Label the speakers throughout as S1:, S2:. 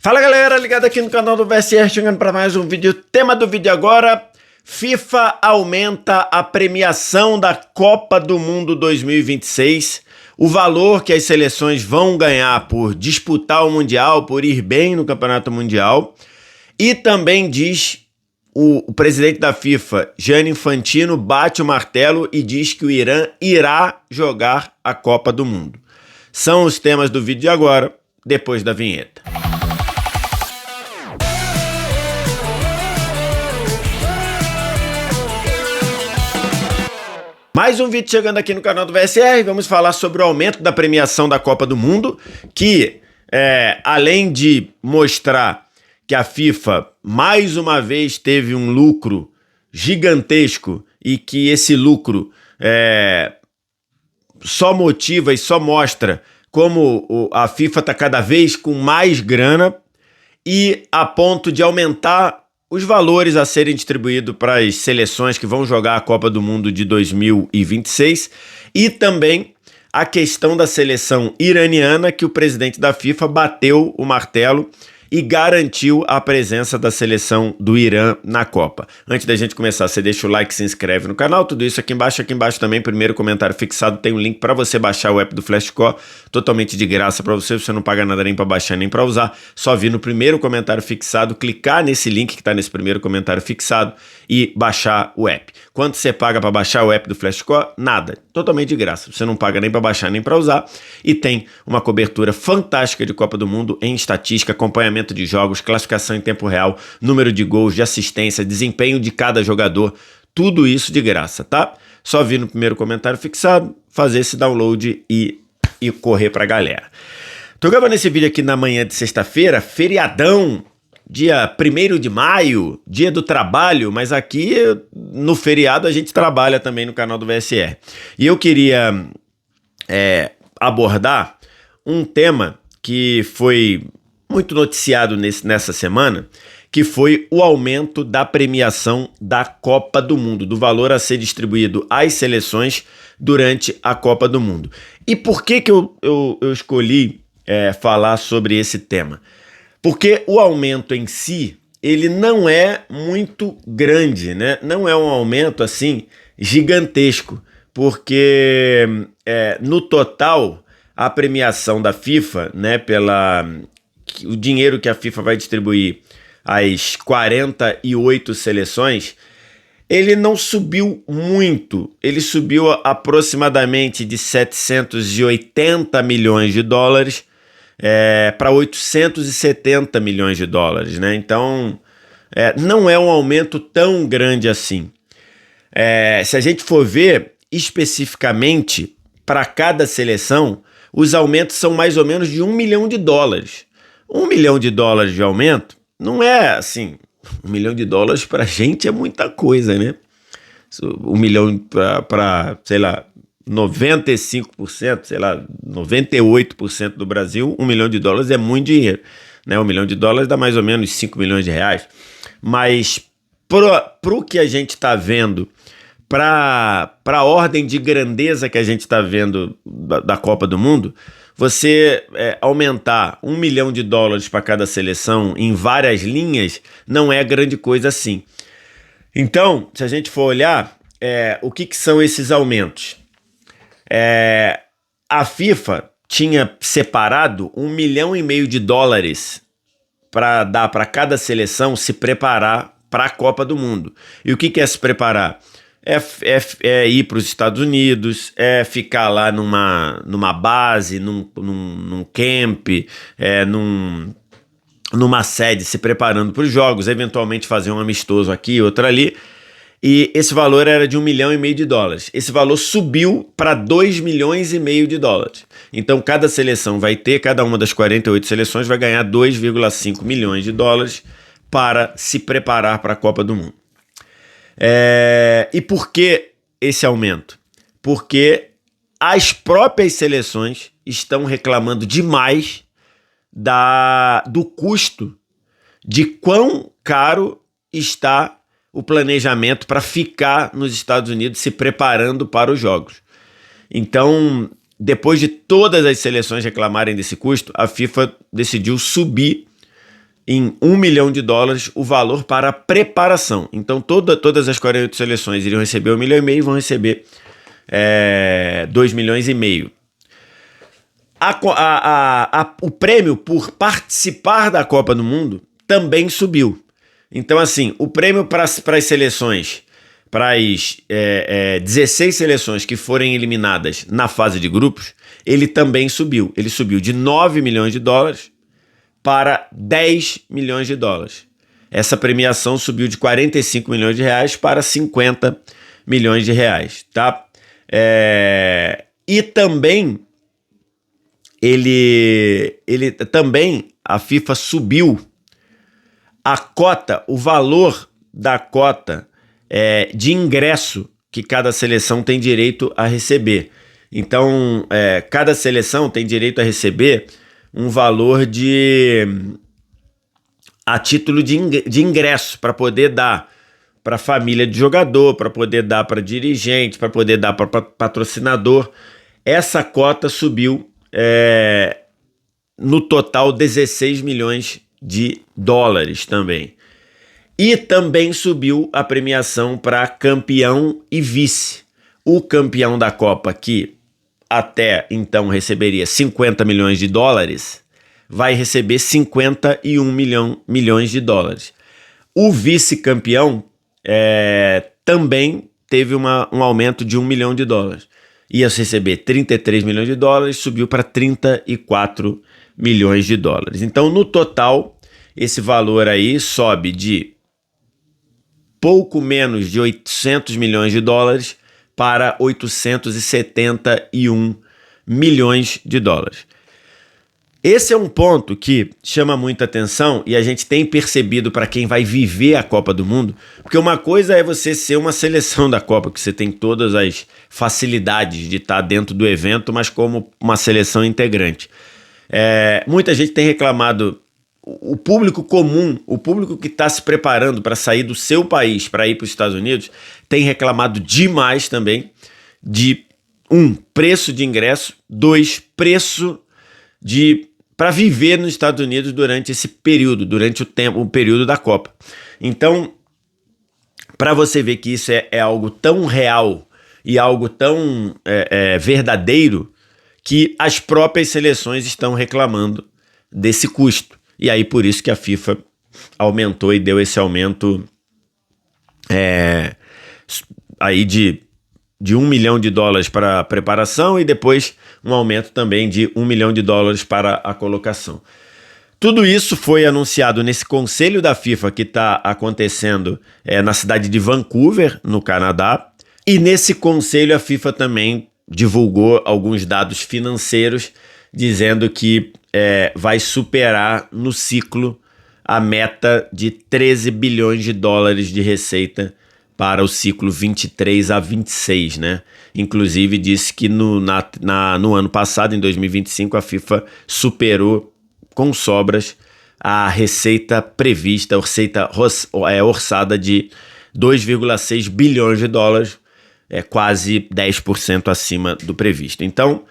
S1: Fala galera, ligado aqui no canal do VSR, chegando para mais um vídeo. Tema do vídeo agora: FIFA aumenta a premiação da Copa do Mundo 2026. O valor que as seleções vão ganhar por disputar o Mundial, por ir bem no Campeonato Mundial. E também diz o presidente da FIFA, Gianni Infantino, bate o martelo e diz que o Irã irá jogar a Copa do Mundo. São os temas do vídeo de agora, depois da vinheta. Mais um vídeo chegando aqui no canal do VSR, vamos falar sobre o aumento da premiação da Copa do Mundo, que além de mostrar que a FIFA mais uma vez teve um lucro gigantesco e que esse lucro só motiva e só mostra como a FIFA está cada vez com mais grana e a ponto de aumentar os valores a serem distribuídos para as seleções que vão jogar a Copa do Mundo de 2026 e também a questão da seleção iraniana, que o presidente da FIFA bateu o martelo e garantiu a presença da seleção do Irã na Copa. Antes da gente começar, você deixa o like, se inscreve no canal, tudo isso aqui embaixo também, primeiro comentário fixado, tem um link para você baixar o app do Flashcore, totalmente de graça para você não paga nada nem para baixar nem para usar, só vir no primeiro comentário fixado, clicar nesse link que está nesse primeiro comentário fixado e baixar o app. Quanto você paga para baixar o app do Flashcore? Nada, totalmente de graça, você não paga nem para baixar nem para usar e tem uma cobertura fantástica de Copa do Mundo em estatística, acompanhamento de jogos, classificação em tempo real, número de gols, de assistência, desempenho de cada jogador, tudo isso de graça, tá? Só vir no primeiro comentário fixado, fazer esse download e correr pra galera. Tô gravando esse vídeo aqui na manhã de sexta-feira, feriadão, dia 1º de maio, dia do trabalho, mas aqui no feriado a gente trabalha também no canal do VSR. E eu queria abordar um tema que foi muito noticiado nessa semana, que foi o aumento da premiação da Copa do Mundo, do valor a ser distribuído às seleções durante a Copa do Mundo. E por que eu escolhi falar sobre esse tema? Porque o aumento em si, ele não é muito grande, né? Não é um aumento assim gigantesco, porque no total a premiação da FIFA, né, o dinheiro que a FIFA vai distribuir às 48 seleções, ele não subiu muito. Ele subiu aproximadamente de 780 milhões de dólares para 870 milhões de dólares, né? Então, não é um aumento tão grande assim. Se a gente for ver especificamente para cada seleção, os aumentos são mais ou menos de $1 milhão. $1 milhão de aumento não é assim, $1 milhão pra gente é muita coisa, né? $1 milhão para, sei lá, 95%, sei lá, 98% do Brasil, $1 milhão é muito dinheiro, né? $1 milhão dá mais ou menos 5 milhões de reais. Mas pro que a gente está vendo, para a ordem de grandeza que a gente está vendo da Copa do Mundo, você aumentar $1 milhão para cada seleção em várias linhas não é grande coisa assim. Então, se a gente for olhar, o que são esses aumentos? A FIFA tinha separado $1,5 milhão para dar para cada seleção se preparar para a Copa do Mundo. E o que é se preparar? É ir para os Estados Unidos, ficar lá numa base, num camp, numa sede se preparando para os jogos, eventualmente fazer um amistoso aqui, outro ali. E esse valor era de $1,5 milhão. Esse valor subiu para $2,5 milhões. Então cada seleção cada uma das 48 seleções vai ganhar $2,5 milhões para se preparar para a Copa do Mundo. E por que esse aumento? Porque as próprias seleções estão reclamando demais do custo, de quão caro está o planejamento para ficar nos Estados Unidos se preparando para os jogos. Então, depois de todas as seleções reclamarem desse custo, a FIFA decidiu subir em US$ 1 milhão o valor para a preparação. Então todas as 48 seleções iriam receber US$ 1,5 milhão e vão receber US$ 2,5 milhões. O prêmio por participar da Copa do Mundo também subiu. Então, assim, o prêmio para as seleções, para as 16 seleções que forem eliminadas na fase de grupos, ele também subiu. Ele subiu de US$ 9 milhões para US$ 10 milhões. Essa premiação subiu de R$ 45 milhões para R$ 50 milhões, tá? E também a FIFA subiu a cota, o valor da cota de ingresso que cada seleção tem direito a receber. Então, cada seleção tem direito a receber um valor a título de ingresso, para poder dar para a família de jogador, para poder dar para dirigente, para poder dar para patrocinador. Essa cota subiu no total US$ 16 milhões também. E também subiu a premiação para campeão e vice. O campeão da Copa, que até então receberia US$ 50 milhões, vai receber US$ 51 milhões. O vice-campeão também teve um aumento de US$ 1 milhão. Ia receber US$ 33 milhões, subiu para US$ 34 milhões. Então, no total, esse valor aí sobe de pouco menos de US$ 800 milhões para US$ 871 milhões. Esse é um ponto que chama muita atenção e a gente tem percebido para quem vai viver a Copa do Mundo, porque uma coisa é você ser uma seleção da Copa, que você tem todas as facilidades de estar dentro do evento, mas como uma seleção integrante. Muita gente tem reclamado, o público comum, o público que está se preparando para sair do seu país para ir para os Estados Unidos, tem reclamado demais também de, preço de ingresso, 2, preço para viver nos Estados Unidos durante esse período, durante o período da Copa. Então, para você ver que isso é algo tão real e algo tão verdadeiro, que as próprias seleções estão reclamando desse custo. E aí por isso que a FIFA aumentou e deu esse aumento aí de US$ 1 milhão para a preparação e depois um aumento também de US$ 1 milhão para a colocação. Tudo isso foi anunciado nesse conselho da FIFA que está acontecendo na cidade de Vancouver, no Canadá. E nesse conselho a FIFA também divulgou alguns dados financeiros, dizendo que vai superar no ciclo a meta de US$ 13 bilhões de receita para o ciclo 23 a 26, né? Inclusive disse que no ano passado, em 2025, a FIFA superou com sobras a receita prevista, a receita orçada de US$ 2,6 bilhões, quase 10% acima do previsto. Então,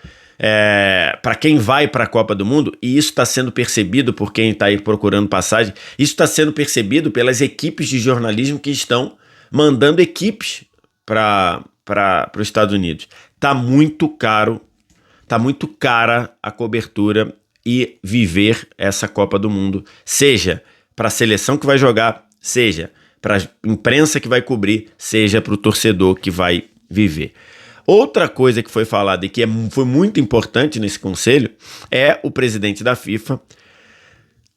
S1: para quem vai para a Copa do Mundo, e isso está sendo percebido por quem está aí procurando passagem, isso está sendo percebido pelas equipes de jornalismo que estão mandando equipes para os Estados Unidos. Tá muito caro, tá muito cara a cobertura e viver essa Copa do Mundo, seja para a seleção que vai jogar, seja para a imprensa que vai cobrir, seja para o torcedor que vai viver. Outra coisa que foi falada e que foi muito importante nesse conselho é o presidente da FIFA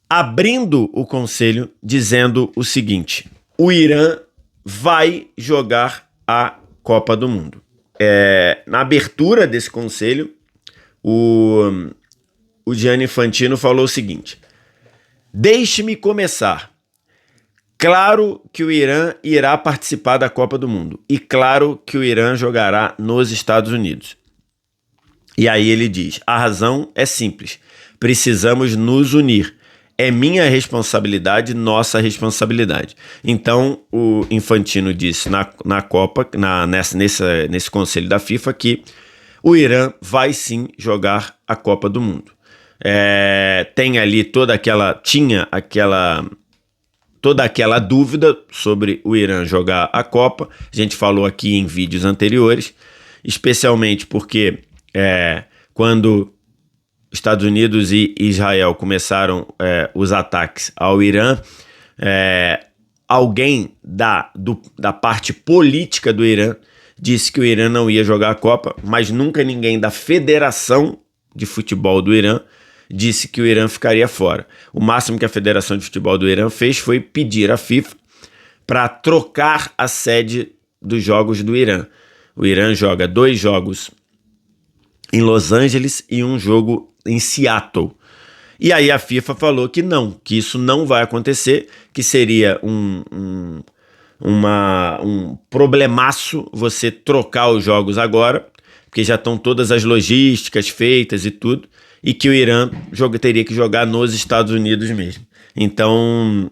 S1: abrindo o conselho dizendo o seguinte: o Irã vai jogar a Copa do Mundo. Na abertura desse conselho, o Gianni Infantino falou o seguinte: deixe-me começar. Claro que o Irã irá participar da Copa do Mundo. E claro que o Irã jogará nos Estados Unidos. E aí ele diz: a razão é simples. Precisamos nos unir. É minha responsabilidade, nossa responsabilidade. Então, o Infantino disse na Copa, nesse conselho da FIFA, que o Irã vai sim jogar a Copa do Mundo. Tem ali tinha toda aquela dúvida sobre o Irã jogar a Copa. A gente falou aqui em vídeos anteriores, especialmente porque quando Estados Unidos e Israel começaram os ataques ao Irã, alguém da parte política do Irã disse que o Irã não ia jogar a Copa, mas nunca ninguém da Federação de Futebol do Irã disse que o Irã ficaria fora. O máximo que a Federação de Futebol do Irã fez foi pedir à FIFA para trocar a sede dos jogos do Irã. O Irã joga 2 jogos em Los Angeles e um jogo em Seattle. E aí a FIFA falou que não, que isso não vai acontecer, que seria um problemaço você trocar os jogos agora, porque já estão todas as logísticas feitas e tudo, e que o Irã teria que jogar nos Estados Unidos mesmo. Então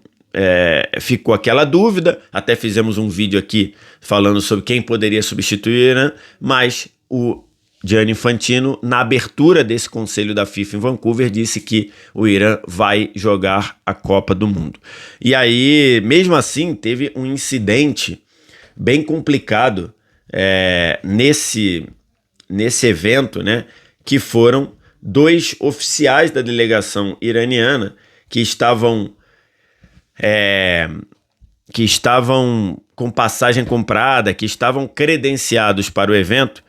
S1: ficou aquela dúvida, até fizemos um vídeo aqui falando sobre quem poderia substituir o Irã, mas o Gianni Infantino, na abertura desse conselho da FIFA em Vancouver, disse que o Irã vai jogar a Copa do Mundo. E aí, mesmo assim, teve um incidente bem complicado nesse evento, né? Que foram 2 oficiais da delegação iraniana que estavam com passagem comprada, que estavam credenciados para o evento.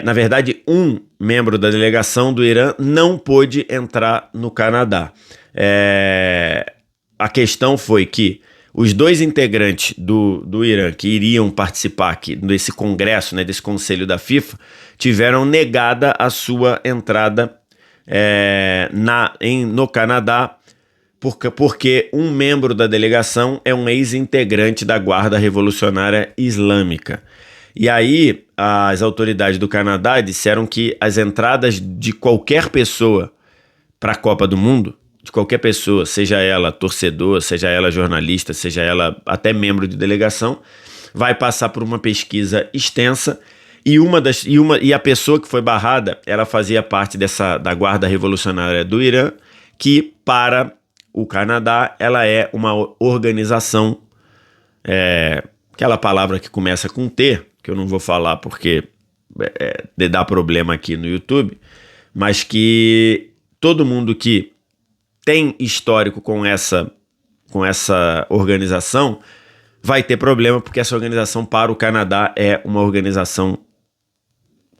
S1: Na verdade, um membro da delegação do Irã não pôde entrar no Canadá. A questão foi que os 2 integrantes do Irã que iriam participar aqui desse congresso, né, desse conselho da FIFA, tiveram negada a sua entrada no Canadá, porque um membro da delegação é um ex-integrante da Guarda Revolucionária Islâmica. E aí as autoridades do Canadá disseram que as entradas de qualquer pessoa para a Copa do Mundo, de qualquer pessoa, seja ela torcedor, seja ela jornalista, seja ela até membro de delegação, vai passar por uma pesquisa extensa, e a pessoa que foi barrada, ela fazia parte da Guarda Revolucionária do Irã, que para o Canadá ela é uma organização, aquela palavra que começa com T, que eu não vou falar porque dá problema aqui no YouTube, mas que todo mundo que tem histórico com essa organização vai ter problema, porque essa organização para o Canadá é uma organização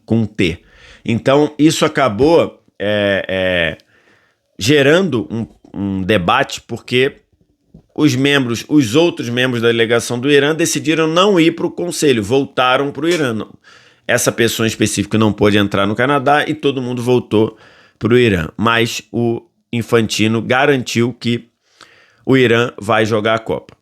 S1: com T. Então isso acabou gerando um debate, porque os outros membros da delegação do Irã decidiram não ir para o conselho, voltaram para o Irã. Essa pessoa em específico não pôde entrar no Canadá e todo mundo voltou para o Irã. Mas o Infantino garantiu que o Irã vai jogar a Copa.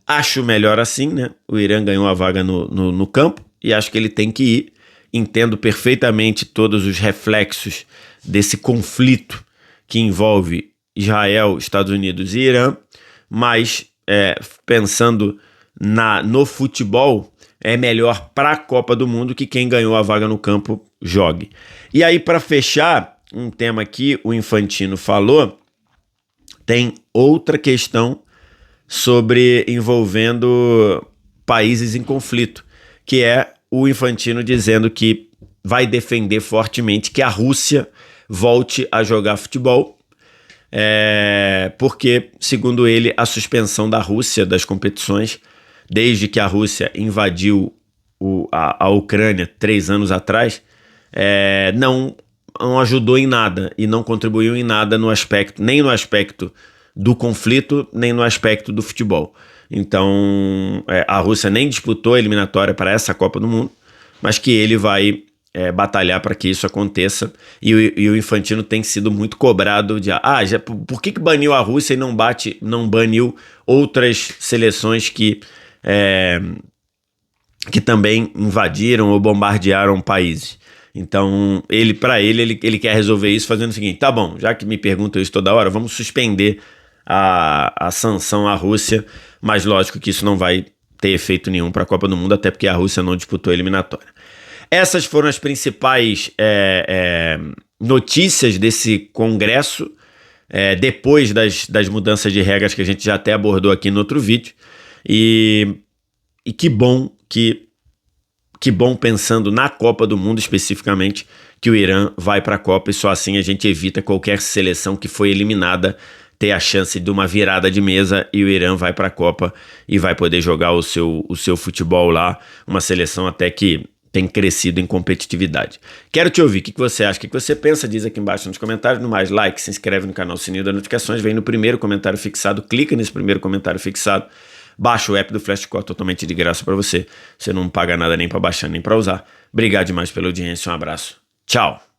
S1: Acho melhor assim, né? O Irã ganhou a vaga no campo e acho que ele tem que ir. Entendo perfeitamente todos os reflexos desse conflito que envolve Israel, Estados Unidos e Irã, mas pensando no futebol, é melhor para a Copa do Mundo que quem ganhou a vaga no campo jogue. E aí, para fechar, um tema que o Infantino falou, tem outra questão envolvendo países em conflito, que é o Infantino dizendo que vai defender fortemente que a Rússia volte a jogar futebol, porque, segundo ele, a suspensão da Rússia das competições, desde que a Rússia invadiu a Ucrânia 3 anos atrás, não ajudou em nada e não contribuiu em nada nem no aspecto do conflito, nem no aspecto do futebol. Então, a Rússia nem disputou a eliminatória para essa Copa do Mundo, mas que ele vai batalhar para que isso aconteça. E o Infantino tem sido muito cobrado de por que baniu a Rússia e não baniu outras seleções que também invadiram ou bombardearam países. Então, ele quer resolver isso fazendo o seguinte: tá bom, já que me perguntam isso toda hora, vamos suspender a sanção à Rússia, mas lógico que isso não vai ter efeito nenhum para a Copa do Mundo, até porque a Rússia não disputou a eliminatória. Essas foram as principais notícias desse congresso, depois das mudanças de regras que a gente já até abordou aqui no outro vídeo. E que bom pensando na Copa do Mundo especificamente, que o Irã vai para a Copa, e só assim a gente evita qualquer seleção que foi eliminada ter a chance de uma virada de mesa, e o Irã vai para a Copa e vai poder jogar o seu futebol lá, uma seleção até que tem crescido em competitividade. Quero te ouvir, o que você acha, o que você pensa, diz aqui embaixo nos comentários. No mais, like, se inscreve no canal, sininho das notificações, vem no primeiro comentário fixado, clica nesse primeiro comentário fixado, baixa o app do Flashcore totalmente de graça para você, você não paga nada nem para baixar nem para usar. Obrigado demais pela audiência, um abraço, tchau!